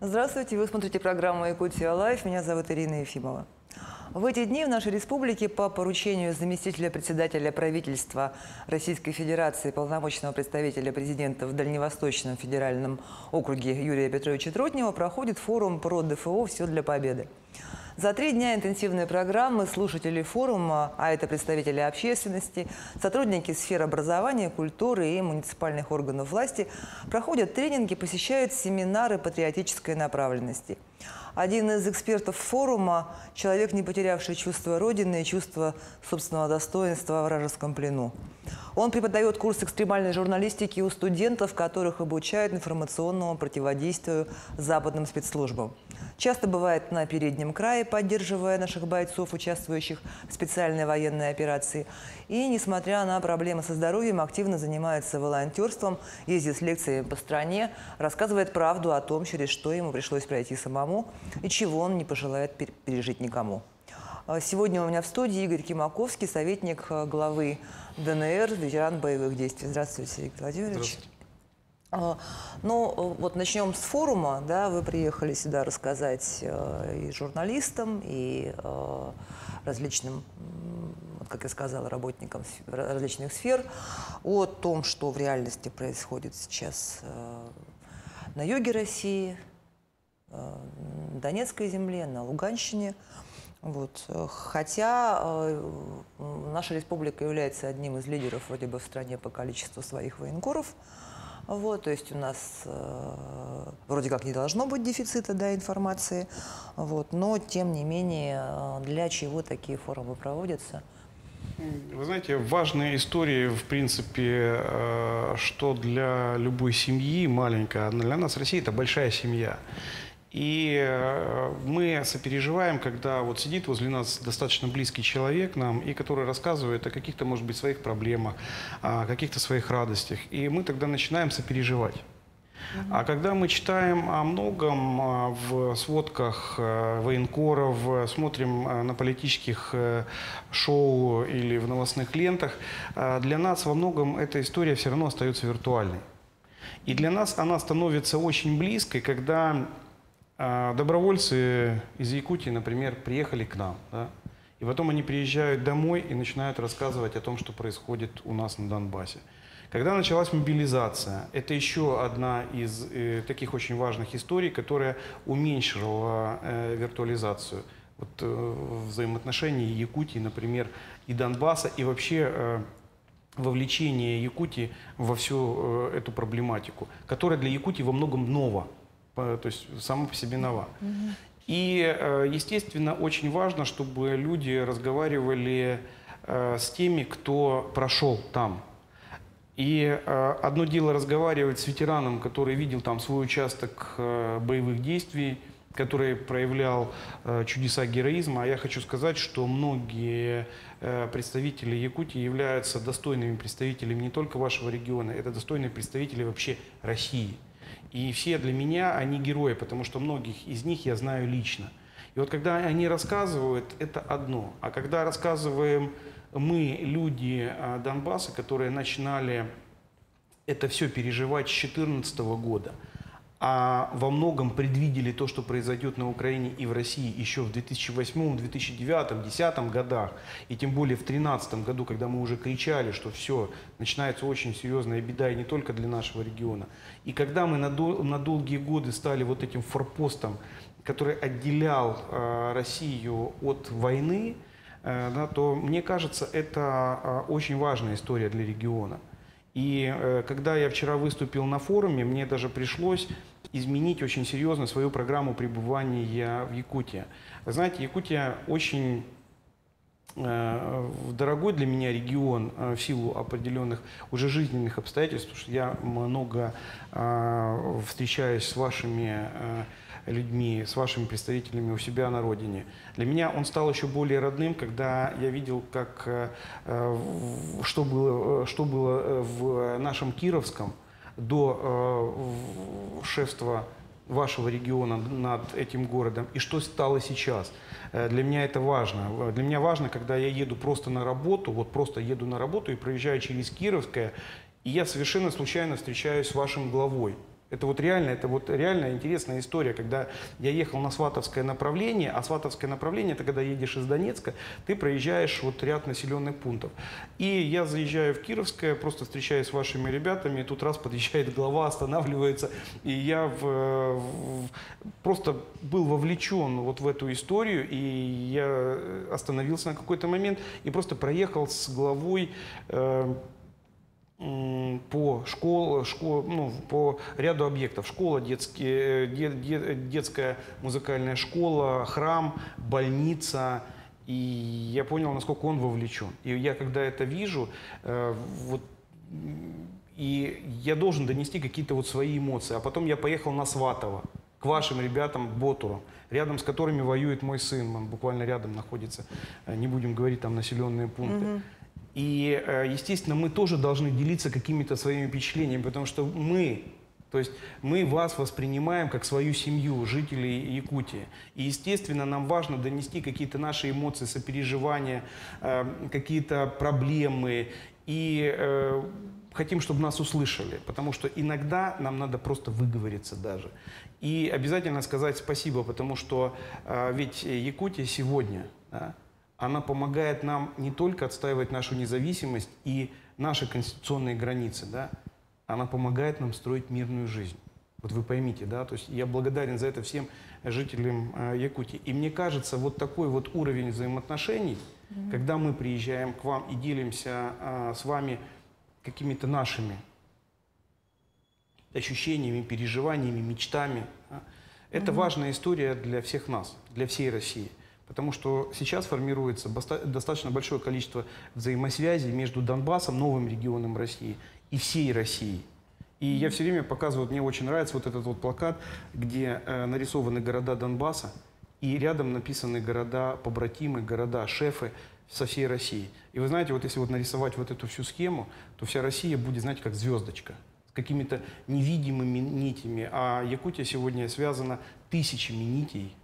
Здравствуйте, вы смотрите программу «Якутия Лайф». Меня зовут Ирина Ефимова. В эти дни в нашей республике по поручению заместителя председателя правительства Российской Федерации, полномочного представителя президента в Дальневосточном федеральном округе Юрия Петровича Трутнева проходит форум про ДФО «Все для победы». За 3 дня интенсивной программы слушатели форума, а это представители общественности, сотрудники сфер образования, культуры и муниципальных органов власти, проходят тренинги, посещают семинары патриотической направленности. Один из экспертов форума – человек, не потерявший чувство Родины и чувство собственного достоинства во вражеском плену. Он преподает курс экстремальной журналистики у студентов, которых обучают информационному противодействию западным спецслужбам. Часто бывает на переднем крае, поддерживая наших бойцов, участвующих в специальной военной операции. И, несмотря на проблемы со здоровьем, активно занимается волонтерством, ездит с лекциями по стране, рассказывает правду о том, через что ему пришлось пройти самому и чего он не пожелает пережить никому. Сегодня у меня в студии Игорь Кимаковский, советник главы ДНР, ветеран боевых действий. Здравствуйте, Игорь Владимирович. Ну, вот начнем с форума. Да, вы приехали сюда рассказать и журналистам, и различным, как я сказала, работникам различных сфер о том, что в реальности происходит сейчас на юге России, на Донецкой земле, на Луганщине. Вот. Хотя наша республика является одним из лидеров вроде бы в стране по количеству своих военкоров. Вот, то есть у нас вроде как не должно быть дефицита, да, информации, вот, но тем не менее для чего такие форумы проводятся? Вы знаете, важные истории, в принципе, что для любой семьи маленькая, а для нас Россия – это большая семья. И мы сопереживаем, когда вот сидит возле нас достаточно близкий человек нам, и который рассказывает о каких-то, может быть, своих проблемах, о каких-то своих радостях. И мы тогда начинаем сопереживать. А когда мы читаем о многом в сводках военкоров, смотрим на политических шоу или в новостных лентах, для нас во многом эта история все равно остается виртуальной. И для нас она становится очень близкой, когда добровольцы из Якутии, например, приехали к нам, да, и потом они приезжают домой и начинают рассказывать о том, что происходит у нас на Донбассе. Когда началась мобилизация, это еще одна из таких очень важных историй, которая уменьшила виртуализацию взаимоотношений Якутии, например, и Донбасса, и вообще вовлечение Якутии во всю эту проблематику, которая для Якутии во многом нова. То есть само по себе нова. И, естественно, очень важно, чтобы люди разговаривали с теми, кто прошел там. И одно дело разговаривать с ветераном, который видел там свой участок боевых действий, который проявлял чудеса героизма. А я хочу сказать, что многие представители Якутии являются достойными представителями не только вашего региона, это достойные представители вообще России. И все для меня, они герои, потому что многих из них я знаю лично. И вот когда они рассказывают, это одно. А когда рассказываем мы, люди Донбасса, которые начинали это все переживать с 2014 года, а во многом предвидели то, что произойдет на Украине и в России еще в 2008, 2009, 2010 годах, и тем более в 2013 году, когда мы уже кричали, что все, начинается очень серьезная беда, и не только для нашего региона. И когда мы на долгие годы стали вот этим форпостом, который отделял Россию от войны, да, то, мне кажется, это очень важная история для региона. И когда я вчера выступил на форуме, мне даже пришлось изменить очень серьезно свою программу пребывания в Якутии. Вы знаете, Якутия очень дорогой для меня регион в силу определенных уже жизненных обстоятельств, потому что я много встречаюсь с вашими людьми, с вашими представителями у себя на родине. Для меня он стал еще более родным, когда я видел, что было в нашем Кировском до шефства вашего региона над этим городом и что стало сейчас. Для меня это важно. Для меня важно, когда я еду просто на работу, вот просто еду на работу и проезжаю через Кировское, и я совершенно случайно встречаюсь с вашим главой Это вот реально интересная история, когда я ехал на Сватовское направление, а Сватовское направление, это когда едешь из Донецка, ты проезжаешь вот ряд населенных пунктов. И я заезжаю в Кировское, просто встречаюсь с вашими ребятами, и тут раз подъезжает глава, останавливается, и я просто был вовлечен вот в эту историю, и я остановился на какой-то момент и просто проехал с главой по по ряду объектов. Школа, детская музыкальная школа, храм, больница. И я понял, насколько он вовлечен. И я, когда это вижу, и я должен донести какие-то вот свои эмоции. А потом я поехал на Сватово, к вашим ребятам, Ботуру, рядом с которыми воюет мой сын. Он буквально рядом находится. Не будем говорить там населенные пункты. И, естественно, мы тоже должны делиться какими-то своими впечатлениями, потому что мы вас воспринимаем как свою семью, жителей Якутии. И, естественно, нам важно донести какие-то наши эмоции, сопереживания, какие-то проблемы. И хотим, чтобы нас услышали, потому что иногда нам надо просто выговориться даже. И обязательно сказать спасибо, потому что ведь Якутия сегодня... Да, она помогает нам не только отстаивать нашу независимость и наши конституционные границы, да, она помогает нам строить мирную жизнь. Вот вы поймите, да, то есть я благодарен за это всем жителям Якутии. И мне кажется, вот такой вот уровень взаимоотношений, когда мы приезжаем к вам и делимся с вами какими-то нашими ощущениями, переживаниями, мечтами, да, это важная история для всех нас, для всей России. Потому что сейчас формируется достаточно большое количество взаимосвязей между Донбассом, новым регионом России, и всей Россией. И я все время показываю, мне очень нравится вот этот вот плакат, где нарисованы города Донбасса, и рядом написаны города-побратимы, города-шефы со всей России. И вы знаете, вот если вот нарисовать вот эту всю схему, то вся Россия будет, знаете, как звездочка, с какими-то невидимыми нитями. А Якутия сегодня связана тысячами нитей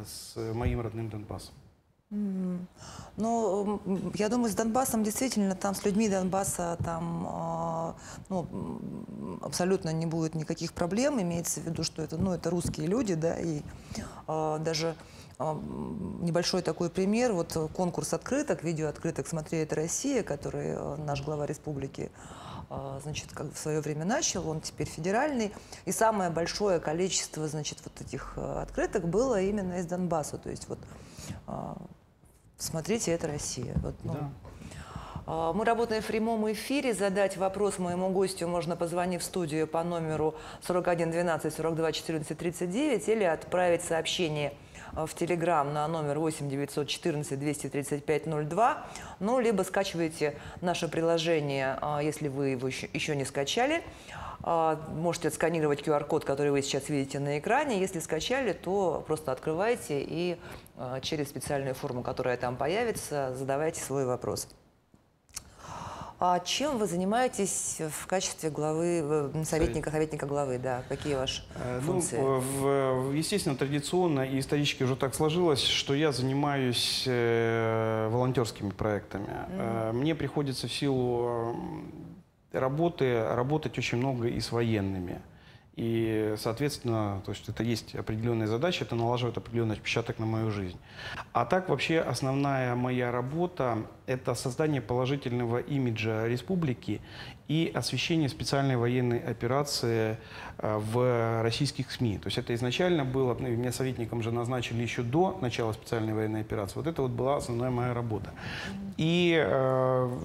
с моим родным Донбассом. Ну, я думаю, с Донбассом действительно, там с людьми Донбасса там абсолютно не будет никаких проблем. Имеется в виду, что это, это русские люди, да, и даже небольшой такой пример. Вот конкурс открыток, видеооткрыток «Смотри, это Россия», который наш глава республики значит, как в свое время начал, он теперь федеральный. И самое большое количество, значит, вот этих открыток было именно из Донбасса. То есть вот смотрите, это Россия. Вот, Да. Мы работаем в прямом эфире. Задать вопрос моему гостю можно, позвонив в студию по номеру 41 12 42 14 39 или отправить сообщение в Телеграм на номер 8 914 235 02. Ну, либо скачивайте наше приложение, если вы его еще не скачали. Можете отсканировать QR-код, который вы сейчас видите на экране. Если скачали, то просто открывайте и через специальную форму, которая там появится, задавайте свой вопрос. А чем вы занимаетесь в качестве главы, советника главы? Да, какие ваши функции? Естественно, традиционно и исторически уже так сложилось, что я занимаюсь волонтерскими проектами. Мне приходится в силу работы работать очень много и с военными. И, соответственно, то есть это есть определенная задача, это налаживает определенный отпечаток на мою жизнь. А так вообще основная моя работа – это создание положительного имиджа республики и освещение специальной военной операции в российских СМИ. То есть это изначально было, меня советником же назначили еще до начала специальной военной операции. Вот это вот была основная моя работа. И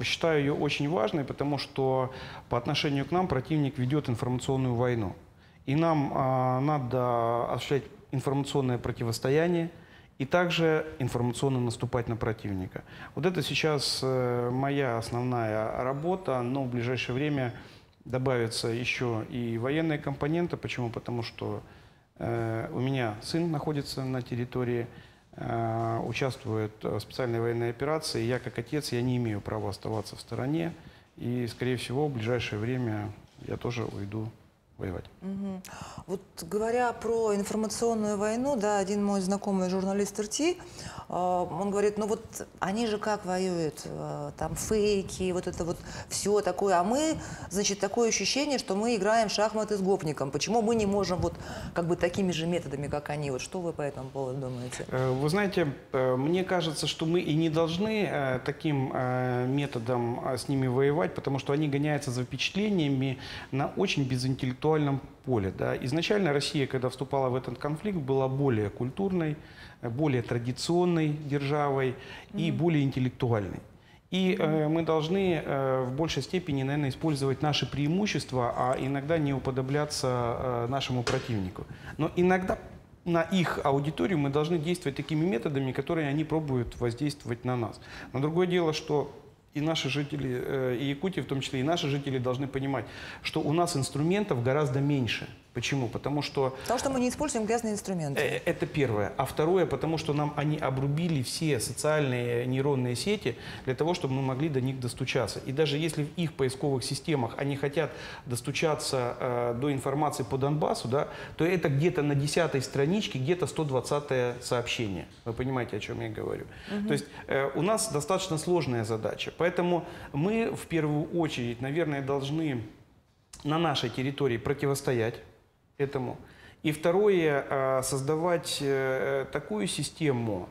считаю ее очень важной, потому что по отношению к нам противник ведет информационную войну. И нам надо осуществлять информационное противостояние и также информационно наступать на противника. Вот это сейчас моя основная работа, но в ближайшее время добавятся еще и военные компоненты. Почему? Потому что у меня сын находится на территории, участвует в специальной военной операции. Я как отец, я не имею права оставаться в стороне. И, скорее всего, в ближайшее время я тоже уйду воевать. Вот говоря про информационную войну, да, один мой знакомый журналист РТ он говорит, ну вот они же как воюют, там фейки, вот это вот все такое, а мы, значит, такое ощущение, что мы играем в шахматы с гопником. Почему мы не можем вот как бы такими же методами, как они? Вот что вы по этому поводу думаете? Вы знаете, мне кажется, что мы и не должны таким методом с ними воевать, потому что они гоняются за впечатлениями на очень безинтеллектуальном поле. Да. Изначально Россия, когда вступала в этот конфликт, была более культурной, более традиционной державой и более интеллектуальной. И мы должны в большей степени, наверное, использовать наши преимущества, а иногда не уподобляться нашему противнику. Но иногда на их аудиторию мы должны действовать такими методами, которые они пробуют воздействовать на нас. Но другое дело, что и наши жители, и Якутии в том числе, и наши жители должны понимать, что у нас инструментов гораздо меньше. Почему? Потому что мы не используем грязные инструменты. это первое. А второе, потому что нам они обрубили все социальные нейронные сети для того, чтобы мы могли до них достучаться. И даже если в их поисковых системах они хотят достучаться до информации по Донбассу, да, то это где-то на 10-й страничке, где-то 120-е сообщение. Вы понимаете, о чем я говорю? То есть у нас достаточно сложная задача. Поэтому мы в первую очередь, наверное, должны на нашей территории противостоять этому. И второе, создавать такую систему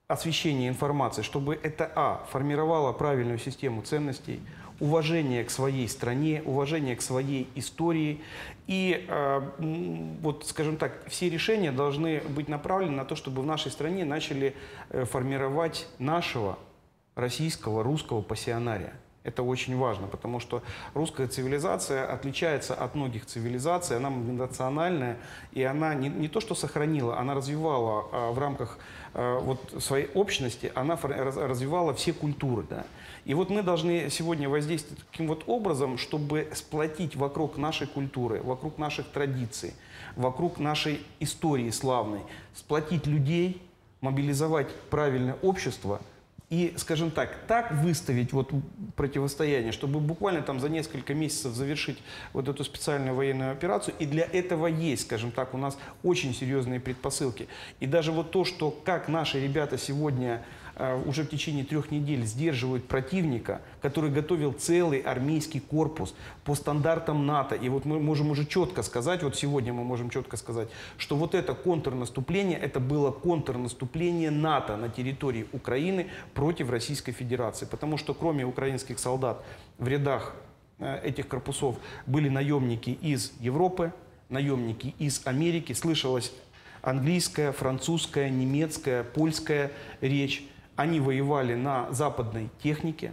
освещения информации, чтобы это, формировало правильную систему ценностей, уважение к своей стране, уважение к своей истории. И, вот, скажем так, все решения должны быть направлены на то, чтобы в нашей стране начали формировать нашего российского, русского пассионария. Это очень важно, потому что русская цивилизация отличается от многих цивилизаций, она многонациональная, и она не то что сохранила, она развивала в рамках вот своей общности, она развивала все культуры. Да? И вот мы должны сегодня воздействовать таким вот образом, чтобы сплотить вокруг нашей культуры, вокруг наших традиций, вокруг нашей истории славной, сплотить людей, мобилизовать правильное общество, и, скажем так выставить вот противостояние, чтобы буквально там за несколько месяцев завершить вот эту специальную военную операцию. И для этого есть, скажем так, у нас очень серьезные предпосылки. И даже вот то, что как наши ребята сегодня уже в течение 3 недель сдерживают противника, который готовил целый армейский корпус по стандартам НАТО. И вот мы можем уже четко сказать, вот сегодня мы можем четко сказать, что вот это контрнаступление, это было контрнаступление НАТО на территории Украины против Российской Федерации. Потому что кроме украинских солдат в рядах этих корпусов были наемники из Европы, наемники из Америки, слышалась английская, французская, немецкая, польская речь. Они воевали на западной технике,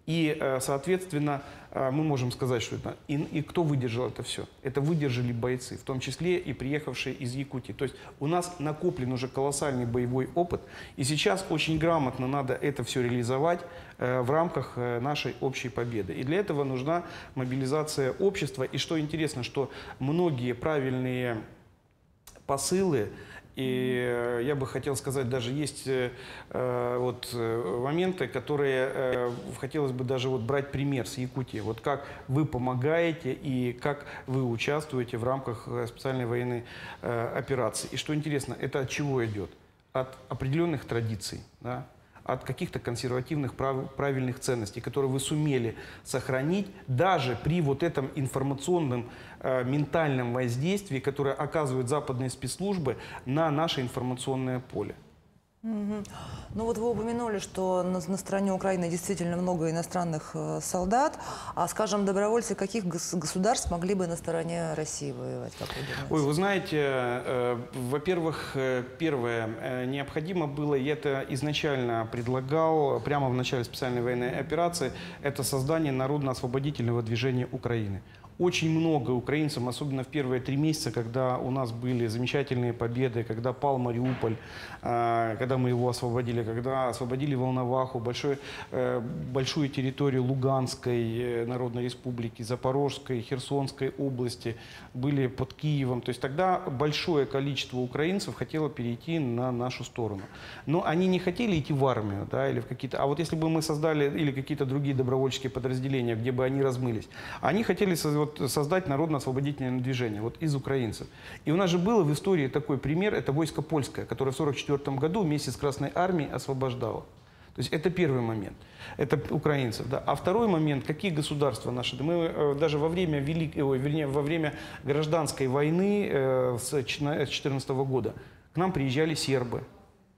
и, соответственно, мы можем сказать, что это... И кто выдержал это все? Это выдержали бойцы, в том числе и приехавшие из Якутии. То есть у нас накоплен уже колоссальный боевой опыт, и сейчас очень грамотно надо это все реализовать в рамках нашей общей победы. И для этого нужна мобилизация общества. И что интересно, что многие правильные посылы, и я бы хотел сказать, даже есть вот моменты, которые хотелось бы даже вот брать пример с Якутии. Вот как вы помогаете и как вы участвуете в рамках специальной военной операции. И что интересно, это от чего идет? От определенных традиций, да? От каких-то консервативных правильных ценностей, которые вы сумели сохранить даже при вот этом информационном ментальном воздействии, которое оказывают западные спецслужбы на наше информационное поле. Ну вот вы упомянули, что на стороне Украины действительно много иностранных солдат, а, скажем, добровольцы каких государств могли бы на стороне России воевать, как вы думаете? Ой, вы знаете, во-первых, первое, необходимо было, и это изначально предлагал прямо в начале специальной военной операции, это создание Народно-освободительного движения Украины. Очень много украинцам, особенно в первые 3 месяца, когда у нас были замечательные победы, когда пал Мариуполь, когда мы его освободили, когда освободили Волноваху, большую территорию Луганской Народной Республики, Запорожской, Херсонской области, были под Киевом. То есть тогда большое количество украинцев хотело перейти на нашу сторону. Но они не хотели идти в армию, да, или в какие-то... А вот если бы мы создали или какие-то другие добровольческие подразделения, где бы они размылись, они хотели вот создать народно-освободительное движение вот из украинцев. И у нас же был в истории такой пример, это войско польское, которое в 1944 году вместе с Красной Армией освобождало. То есть это первый момент, это украинцев. Да. А второй момент, какие государства наши? Да мы даже во время, во время гражданской войны с 2014 года к нам приезжали сербы,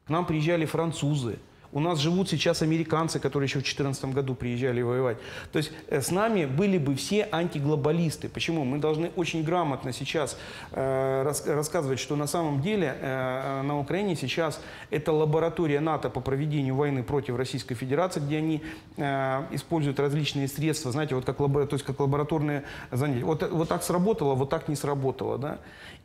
к нам приезжали французы. У нас живут сейчас американцы, которые еще в 2014 году приезжали воевать. То есть с нами были бы все антиглобалисты. Почему? Мы должны очень грамотно сейчас рассказывать, что на самом деле на Украине сейчас это лаборатория НАТО по проведению войны против Российской Федерации, где они используют различные средства, знаете, вот как, то есть как лабораторные занятия. Вот так сработало, вот так не сработало. Да?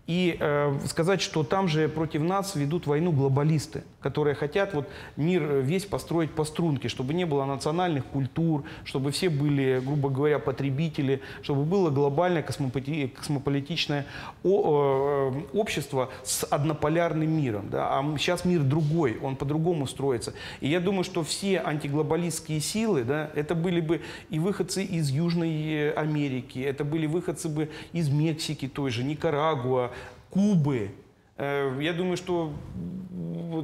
И сказать, что там же против нас ведут войну глобалисты, которые хотят вот мир весь построить по струнке, чтобы не было национальных культур, чтобы все были, грубо говоря, потребители, чтобы было глобальное космополитичное общество с однополярным миром. Да? А сейчас мир другой, он по-другому строится. И я думаю, что все антиглобалистские силы, да, это были бы и выходцы из Южной Америки, это были выходцы бы из Мексики той же, Никарагуа, Кубы. Я думаю, что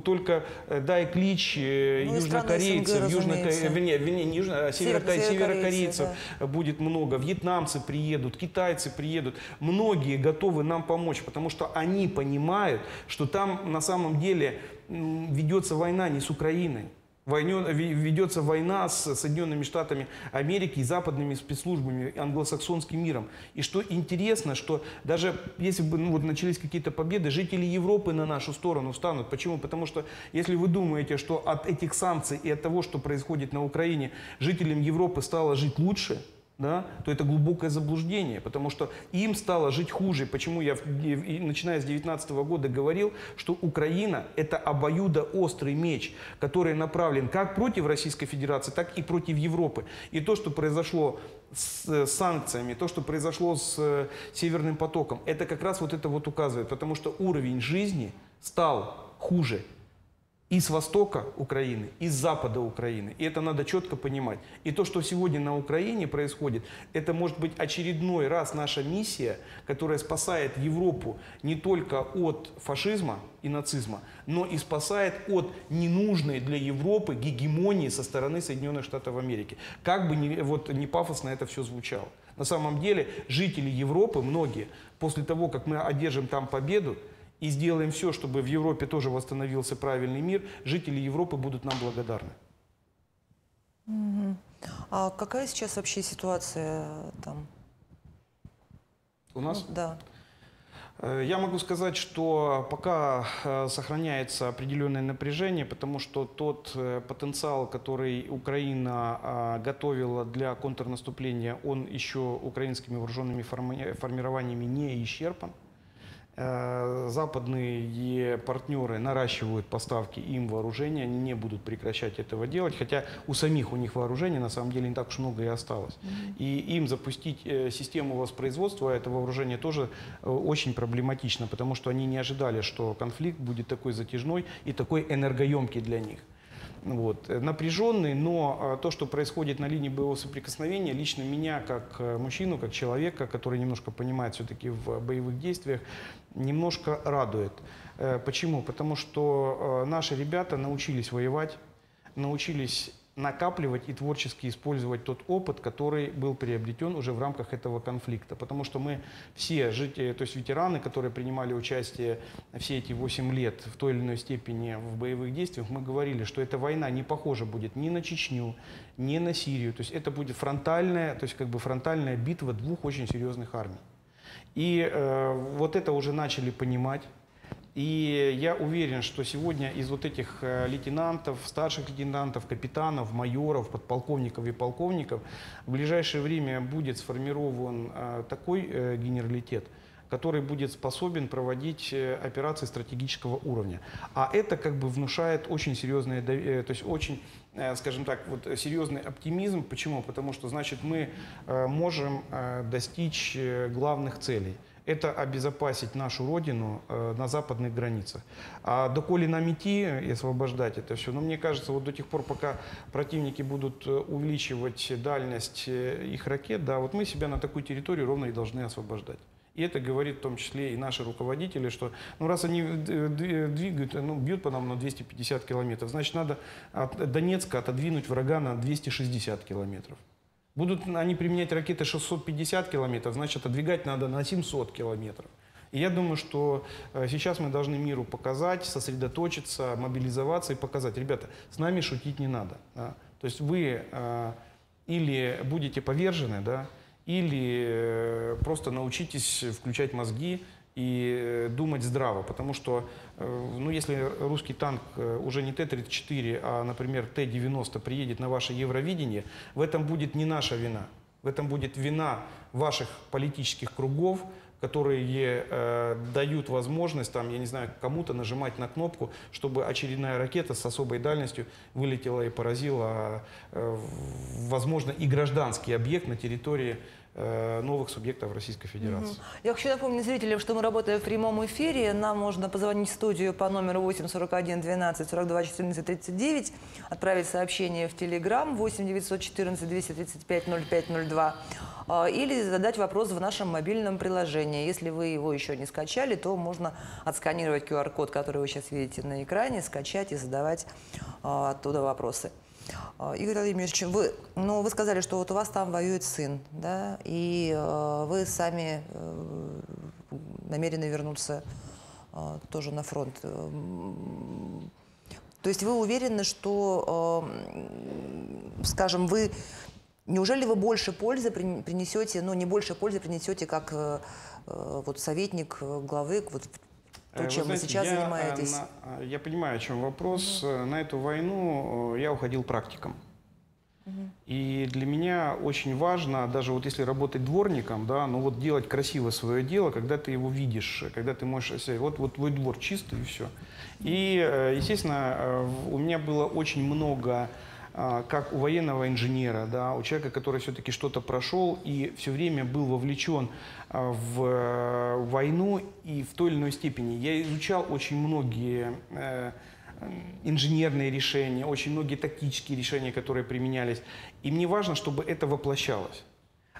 только дай клич южнокорейцев, северокорейцев будет много, вьетнамцы приедут, китайцы приедут. Многие готовы нам помочь, потому что они понимают, что там на самом деле ведется война не с Украиной. Ведется война с Соединенными Штатами Америки и западными спецслужбами, англосаксонским миром. И что интересно, что даже если бы начались какие-то победы, жители Европы на нашу сторону встанут. Почему? Потому что если вы думаете, что от этих санкций и от того, что происходит на Украине, жителям Европы стало жить лучше, да, то это глубокое заблуждение, потому что им стало жить хуже. Почему я, начиная с 2019 года, говорил, что Украина – это обоюдоострый меч, который направлен как против Российской Федерации, так и против Европы. И то, что произошло с санкциями, то, что произошло с Северным потоком, это как раз вот это вот указывает, потому что уровень жизни стал хуже. И с востока Украины, и с запада Украины. И это надо четко понимать. И то, что сегодня на Украине происходит, это может быть очередной раз наша миссия, которая спасает Европу не только от фашизма и нацизма, но и спасает от ненужной для Европы гегемонии со стороны Соединенных Штатов Америки. Как бы не пафосно это все звучало. На самом деле жители Европы, многие, после того, как мы одержим там победу, и сделаем все, чтобы в Европе тоже восстановился правильный мир, жители Европы будут нам благодарны. А какая сейчас вообще ситуация там? У нас? Да. Я могу сказать, что пока сохраняется определенное напряжение, потому что тот потенциал, который Украина готовила для контрнаступления, он еще украинскими вооруженными формированиями не исчерпан. Западные партнеры наращивают поставки им вооружения, они не будут прекращать этого делать, хотя у самих у них вооружения на самом деле не так уж много и осталось. И им запустить систему воспроизводства этого вооружения тоже очень проблематично, потому что они не ожидали, что конфликт будет такой затяжной и такой энергоемкий для них. Вот. Напряженный, но то, что происходит на линии боевого соприкосновения, лично меня, как мужчину, как человека, который немножко понимает все-таки в боевых действиях, немножко радует. Почему? Потому что наши ребята научились воевать, научились накапливать и творчески использовать тот опыт, который был приобретен уже в рамках этого конфликта. Потому что мы все, то есть ветераны, которые принимали участие все эти 8 лет в той или иной степени в боевых действиях, мы говорили, что эта война не похожа будет ни на Чечню, ни на Сирию. То есть это будет фронтальная, то есть как бы фронтальная битва двух очень серьезных армий. И вот это уже начали понимать. И я уверен, что сегодня из вот этих лейтенантов, старших лейтенантов, капитанов, майоров, подполковников и полковников в ближайшее время будет сформирован такой генералитет, который будет способен проводить операции стратегического уровня. А это как бы внушает очень серьезное, то есть очень, скажем так, вот серьезный оптимизм. Почему? Потому что, значит, мы можем достичь главных целей. это обезопасить нашу родину на западных границах. А доколе нам идти и освобождать это все, но мне кажется, вот до тех пор, пока противники будут увеличивать дальность их ракет, да, вот мы себя на такую территорию ровно и должны освобождать. И это говорит в том числе и наши руководители, что ну, раз они двигают, ну, бьют по нам на 250 километров, значит, надо от Донецка отодвинуть врага на 260 километров. Будут они применять ракеты 650 километров, значит, отодвигать надо на 700 километров. И я думаю, что сейчас мы должны миру показать, сосредоточиться, мобилизоваться и показать, ребята, с нами шутить не надо. Да? То есть вы или будете повержены, да, или просто научитесь включать мозги и думать здраво, потому что, ну, если русский танк уже не Т-34, а, например, Т-90 приедет на ваше Евровидение, в этом будет не наша вина, в этом будет вина ваших политических кругов, которые дают возможность, там, я не знаю, кому-то нажимать на кнопку, чтобы очередная ракета с особой дальностью вылетела и поразила, возможно, и гражданский объект на территории новых субъектов Российской Федерации. Я хочу напомнить зрителям, что мы работаем в прямом эфире. Нам можно позвонить в студию по номеру 8 41 12 42 14 39, отправить сообщение в Телеграм 8 914 235 0502 или задать вопрос в нашем мобильном приложении. Если вы его еще не скачали, то можно отсканировать QR-код, который вы сейчас видите на экране, скачать и задавать оттуда вопросы. Игорь Владимирович, вы сказали, что вот у вас там воюет сын, да, и вы сами намерены вернуться тоже на фронт. То есть вы уверены, что, скажем, неужели вы больше пользы принесете, ну не больше пользы принесете, как вот советник главы, вот, то, чем вы сейчас занимаетесь? Я понимаю, о чем вопрос. На эту войну я уходил практиком. И для меня очень важно, даже вот если работать дворником, да, ну вот делать красиво свое дело, когда ты его видишь, когда ты можешь сказать, вот твой двор чистый и все. И, естественно, у меня было очень много, как у военного инженера, да, у человека, который все-таки что-то прошел и все время был вовлечен в войну и в той или иной степени. Я изучал очень многие инженерные решения, очень многие тактические решения, которые применялись. И мне важно, чтобы это воплощалось.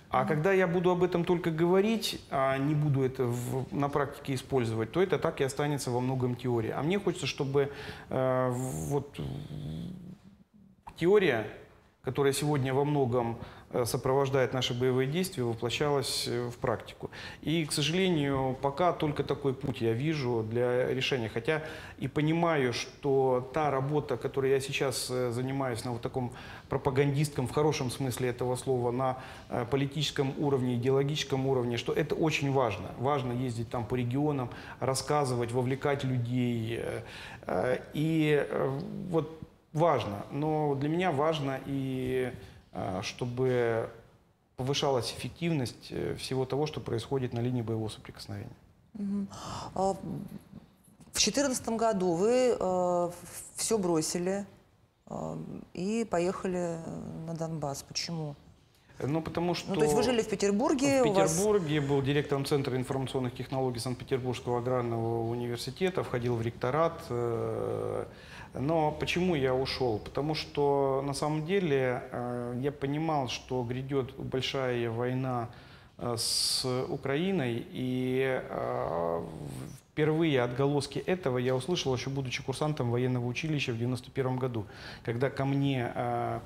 А когда я буду об этом только говорить, а не буду это на практике использовать, то это так и останется во многом теория. А мне хочется, чтобы вот теория, которая сегодня во многом сопровождает наши боевые действия, воплощалась в практику. И, к сожалению, пока только такой путь я вижу для решения. Хотя и понимаю, что та работа, которой я сейчас занимаюсь на вот таком пропагандистском, в хорошем смысле этого слова, на политическом уровне, идеологическом уровне, что это очень важно. Важно ездить там по регионам, рассказывать, вовлекать людей. И вот важно. Но для меня важно и чтобы повышалась эффективность всего того, что происходит на линии боевого соприкосновения. В 2014 году вы все бросили и поехали на Донбасс. Почему? Ну, потому что... Ну, то есть вы жили в Петербурге? В Петербурге, был директором Центра информационных технологий Санкт-Петербургского аграрного университета, входил в ректорат. Но почему я ушел? Потому что на самом деле я понимал, что грядет большая война с Украиной, и впервые отголоски этого я услышал, еще будучи курсантом военного училища в 1991 году, когда ко мне,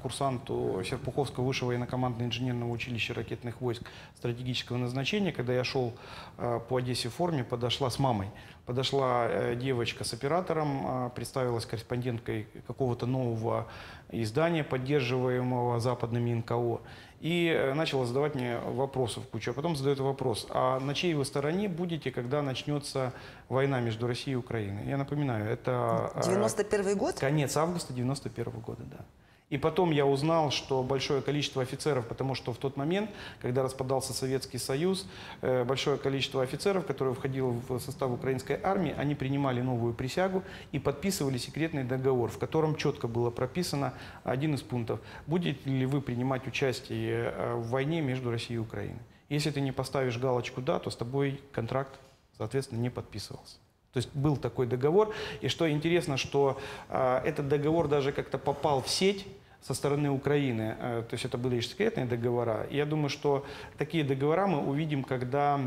курсанту Серпуховского высшего военно-командного инженерного училища ракетных войск стратегического назначения, когда я шел по Одессе в форме, подошла с мамой. Подошла девочка с оператором, представилась корреспонденткой какого-то нового издания, поддерживаемого западными НКО, и начала задавать мне вопросы в кучу. А потом задает вопрос: а на чьей вы стороне будете, когда начнется война между Россией и Украиной? Я напоминаю, это 91 год? Конец августа 91 года, да. И потом я узнал, что большое количество офицеров, потому что в тот момент, когда распадался Советский Союз, большое количество офицеров, которые входило в состав украинской армии, они принимали новую присягу и подписывали секретный договор, в котором четко было прописано один из пунктов: будете ли вы принимать участие в войне между Россией и Украиной. Если ты не поставишь галочку «да», то с тобой контракт, соответственно, не подписывался. То есть был такой договор. И что интересно, что этот договор даже как-то попал в сеть со стороны Украины. То есть это были секретные договора. И я думаю, что такие договора мы увидим, когда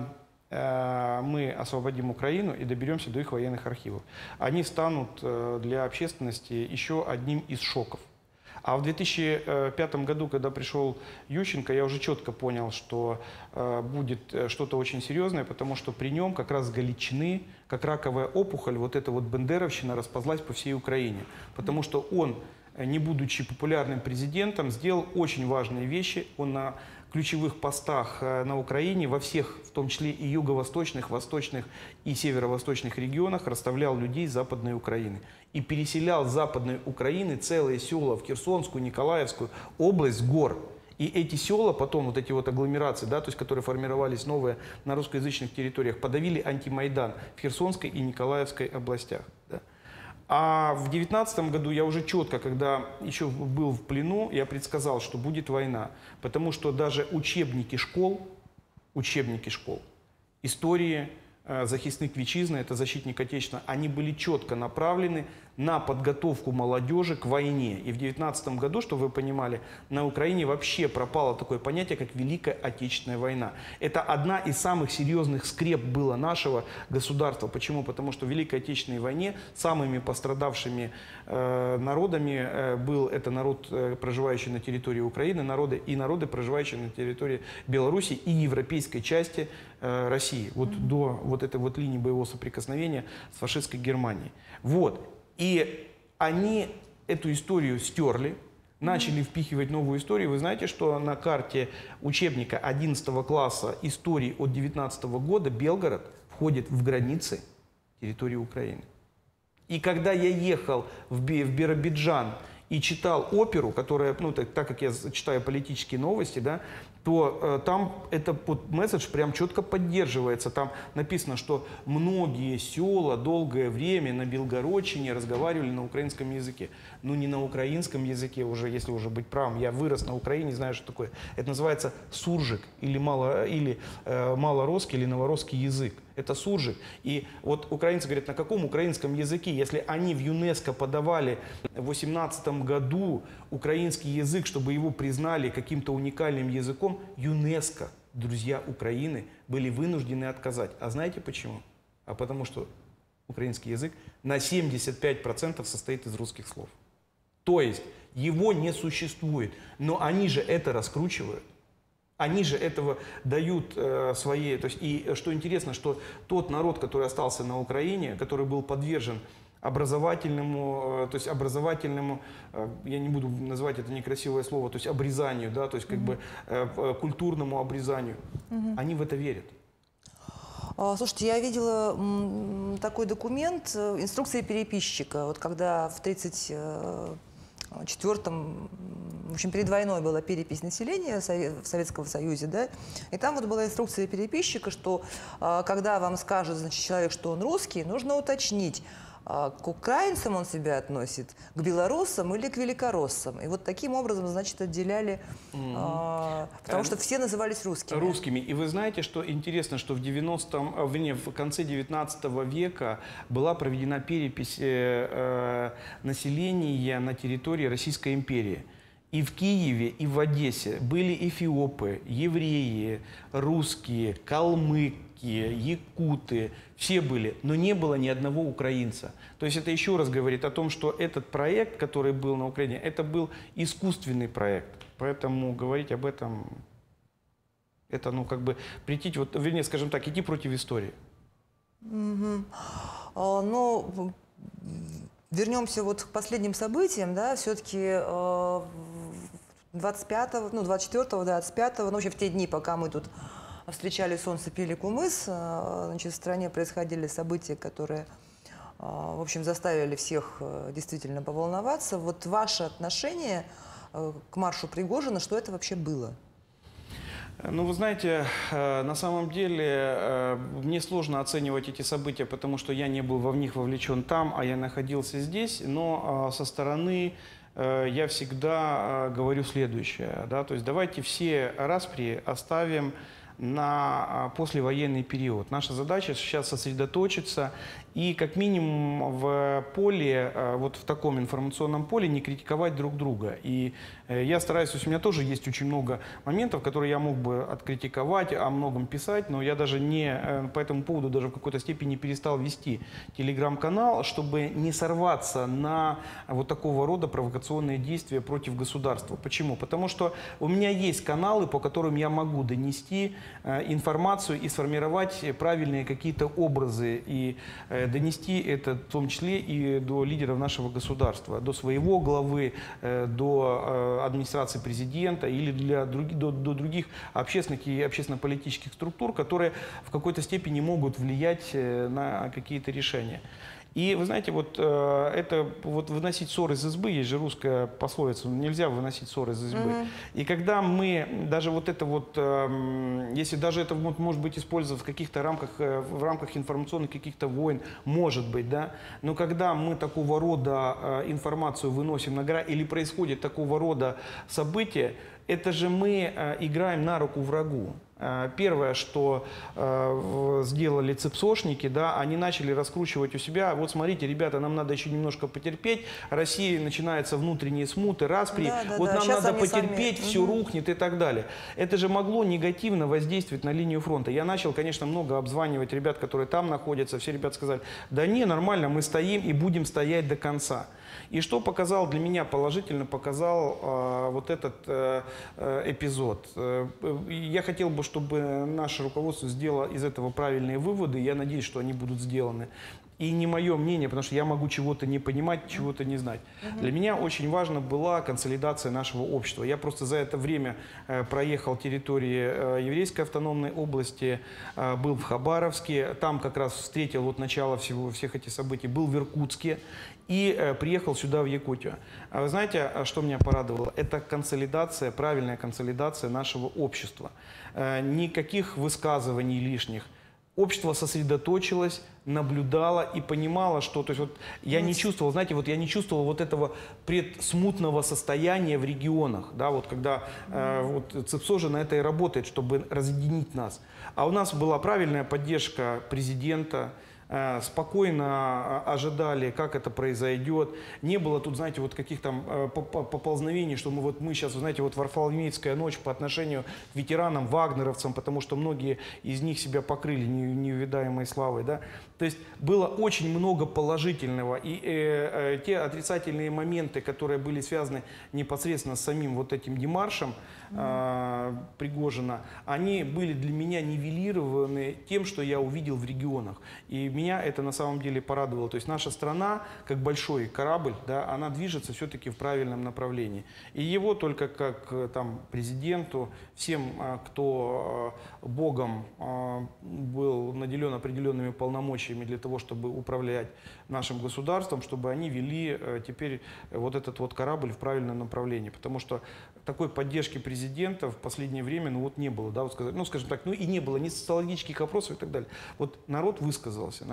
мы освободим Украину и доберемся до их военных архивов. Они станут для общественности еще одним из шоков. А в 2005 году, когда пришел Ющенко, я уже четко понял, что будет что-то очень серьезное, потому что при нем как раз с Галичины, как раковая опухоль, вот эта вот бандеровщина расползлась по всей Украине. Потому что он, не будучи популярным президентом, сделал очень важные вещи. Он на ключевых постах на Украине, во всех, в том числе и юго-восточных, восточных и северо-восточных регионах, расставлял людей с Западной Украины. И переселял с Западной Украины целые села в Херсонскую, Николаевскую область с гор. И эти села, потом вот эти вот агломерации, да, то есть, которые формировались новые на русскоязычных территориях, подавили антимайдан в Херсонской и Николаевской областях. Да. А в 2019 году я уже четко, когда еще был в плену, я предсказал, что будет война. Потому что даже учебники школ, истории, захисник вітчизни, это защитник Отечества, они были четко направлены на подготовку молодежи к войне. И в 2019 году, чтобы вы понимали, на Украине вообще пропало такое понятие, как Великая Отечественная война. Это одна из самых серьезных скреп было нашего государства. Почему? Потому что в Великой Отечественной войне самыми пострадавшими народами был это народ, проживающий на территории Украины, народы, проживающие на территории Беларуси и европейской части России. Вот до вот этой вот линии боевого соприкосновения с фашистской Германией. Вот. И они эту историю стерли, начали впихивать новую историю. Вы знаете, что на карте учебника 11 класса истории от 19 года Белгород входит в границы территории Украины. И когда я ехал в Биробиджан и читал оперу, которая, ну, так как я читаю политические новости, да, то там этот вот месседж прям четко поддерживается. Там написано, что многие села долгое время на Белгородчине разговаривали на украинском языке. Ну, не на украинском языке уже, если уже быть правым. Я вырос на Украине, знаю, что такое. Это называется суржик или малоросский или новоросский язык. Это суржик. И вот украинцы говорят, на каком украинском языке? Если они в ЮНЕСКО подавали в 2018 году украинский язык, чтобы его признали каким-то уникальным языком, ЮНЕСКО, друзья Украины, были вынуждены отказать. А знаете почему? А потому что украинский язык на 75% состоит из русских слов. То есть его не существует. Но они же это раскручивают. Они же этого дают свои... То есть, и что интересно, что тот народ, который остался на Украине, который был подвержен образовательному, я не буду называть это некрасивое слово, то есть обрезанию, да, то есть как бы культурному обрезанию, они в это верят. Слушайте, я видела такой документ, инструкция переписчика, вот когда в 1934-м, в общем, перед войной была перепись населения в Советском Союзе, да, и там вот была инструкция переписчика, что когда вам скажет, значит, человек, что он русский, нужно уточнить, к украинцам он себя относит, к белорусам или к великороссам. И вот таким образом, значит, отделяли, потому что все назывались русскими. Русскими. И вы знаете, что интересно, что в конце 19 века была проведена перепись населения на территории Российской империи. И в Киеве, и в Одессе были эфиопы, евреи, русские, калмыки, якуты, все были, но не было ни одного украинца. То есть это еще раз говорит о том, что этот проект, который был на Украине, это был искусственный проект. Поэтому говорить об этом, это, ну, как бы прийти, вот, вернее, скажем так, идти против истории. Ну, вернемся вот к последним событиям, да, все-таки 24-го, 25-го, ну, вообще в те дни, пока мы тут встречали солнце, пили кумыс, значит, в стране происходили события, которые, в общем, заставили всех действительно поволноваться. Вот ваше отношение к маршу Пригожина, что это вообще было? Ну, вы знаете, на самом деле мне сложно оценивать эти события, потому что я не был в них вовлечен там, а я находился здесь, но со стороны я всегда говорю следующее, да, то есть давайте все распри оставим на послевоенный период. Наша задача сейчас сосредоточиться и как минимум в поле, вот в таком информационном поле, не критиковать друг друга. И я стараюсь, то есть у меня тоже есть очень много моментов, которые я мог бы откритиковать, о многом писать, но я даже по этому поводу даже в какой-то степени перестал вести телеграм-канал, чтобы не сорваться на вот такого рода провокационные действия против государства. Почему? Потому что у меня есть каналы, по которым я могу донести информацию и сформировать правильные какие-то образы и донести это в том числе и до лидеров нашего государства, до своего главы, до администрации президента или до других общественных и общественно-политических структур, которые в какой-то степени могут влиять на какие-то решения. И вы знаете, вот это вот выносить ссор из избы, есть же русская пословица, нельзя выносить ссор из избы. И когда мы даже вот это вот, если даже это может быть использовано в каких-то рамках, в рамках информационных каких-то войн, может быть, да, но когда мы такого рода информацию выносим на гора или происходит такого рода события, это же мы играем на руку врагу. Первое, что сделали цепсошники, да, они начали раскручивать у себя, вот смотрите, ребята, нам надо еще немножко потерпеть, России начинаются внутренние смуты, распри, вот нам Сейчас надо они потерпеть, сами. все рухнет и так далее. Это же могло негативно воздействовать на линию фронта. Я начал, конечно, много обзванивать ребят, которые там находятся, все ребята сказали, да не, нормально, мы стоим и будем стоять до конца. И что показал для меня положительно, показал вот этот эпизод. Я хотел бы, чтобы наше руководство сделало из этого правильные выводы. Я надеюсь, что они будут сделаны. И не мое мнение, потому что я могу чего-то не понимать, чего-то не знать. Для меня очень важна была консолидация нашего общества. Я просто за это время проехал территории еврейской автономной области, был в Хабаровске, там как раз встретил вот начало всех этих событий, был в Иркутске и приехал сюда, в Якутию. А вы знаете, что меня порадовало? Это консолидация, правильная консолидация нашего общества. Никаких высказываний лишних. Общество сосредоточилось, наблюдало и понимало, что, то есть вот я не чувствовал, знаете, вот я не чувствовал вот этого предсмутного состояния в регионах, да, вот когда вот ЦИПСО же на это и работает, чтобы разъединить нас. А у нас была правильная поддержка президента, спокойно ожидали, как это произойдет. Не было тут, знаете, вот каких-то поползновений, что мы сейчас, знаете, вот Варфоломеевская ночь по отношению к ветеранам, вагнеровцам, потому что многие из них себя покрыли неувидаемой славой, да. То есть было очень много положительного. И те отрицательные моменты, которые были связаны непосредственно с самим вот этим демаршем Пригожина, они были для меня нивелированы тем, что я увидел в регионах. И меня это на самом деле порадовало. То есть наша страна, как большой корабль, да, она движется все-таки в правильном направлении. И его только как там президенту, всем, кто Богом был наделен определенными полномочиями для того, чтобы управлять нашим государством, чтобы они вели теперь вот этот вот корабль в правильном направлении. Потому что такой поддержки президента в последнее время, ну вот не было, да, вот сказать, ну скажем так, ну и не было ни социологических опросов и так далее. Вот народ высказался,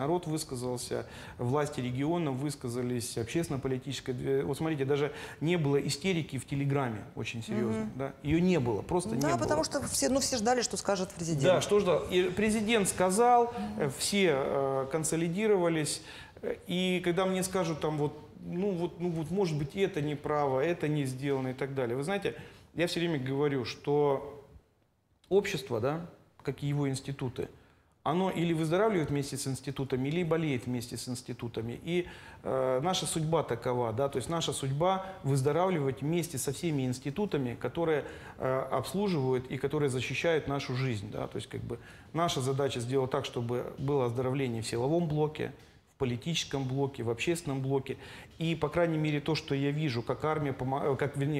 власти региона высказались, общественно-политическое, вот смотрите, даже не было истерики в Телеграме очень серьезно, да, ее не было, просто не было. Да, потому что все ждали, что скажет президент. Да, что ждал. И президент сказал, все консолидировались, и когда мне скажут там вот, может быть, это неправо, это не сделано и так далее. Вы знаете, я все время говорю, что общество, да, как и его институты, оно или выздоравливает вместе с институтами, или болеет вместе с институтами. И наша судьба такова, да, то есть наша судьба выздоравливать вместе со всеми институтами, которые обслуживают и которые защищают нашу жизнь, да, то есть как бы наша задача сделать так, чтобы было оздоровление в силовом блоке, в политическом блоке, в общественном блоке. И, по крайней мере, то, что я вижу, как армия,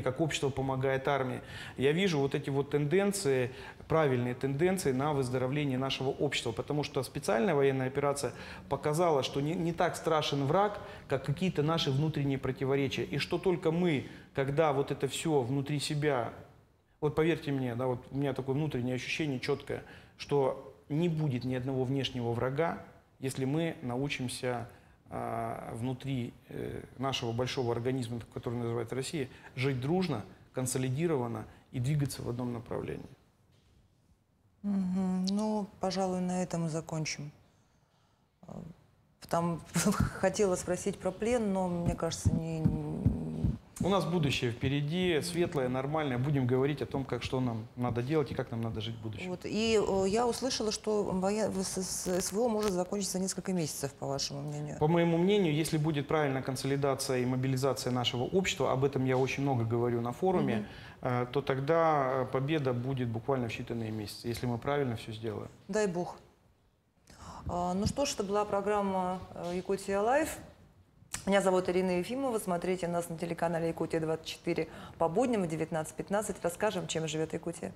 как общество помогает армии, я вижу вот эти вот тенденции, правильные тенденции на выздоровление нашего общества. Потому что специальная военная операция показала, что не так страшен враг, как какие-то наши внутренние противоречия. И что только мы, когда вот это все внутри себя, вот поверьте мне, да, вот у меня такое внутреннее ощущение четкое, что не будет ни одного внешнего врага, если мы научимся внутри нашего большого организма, который называется Россия, жить дружно, консолидированно и двигаться в одном направлении. Ну, пожалуй, на этом и закончим. Там хотела спросить про плен, но, мне кажется, У нас будущее впереди, светлое, нормальное. Будем говорить о том, что нам надо делать и как нам надо жить в будущем. Вот. И я услышала, что СВО может закончиться несколько месяцев, по вашему мнению. По моему мнению, если будет правильная консолидация и мобилизация нашего общества, об этом я очень много говорю на форуме, то тогда победа будет буквально в считанные месяцы, если мы правильно все сделаем. Дай бог. Ну что ж, это была программа «Якутия Лайв». Меня зовут Ирина Ефимова. Смотрите нас на телеканале «Якутия-24» по будням в 19:15. Расскажем, чем живет Якутия.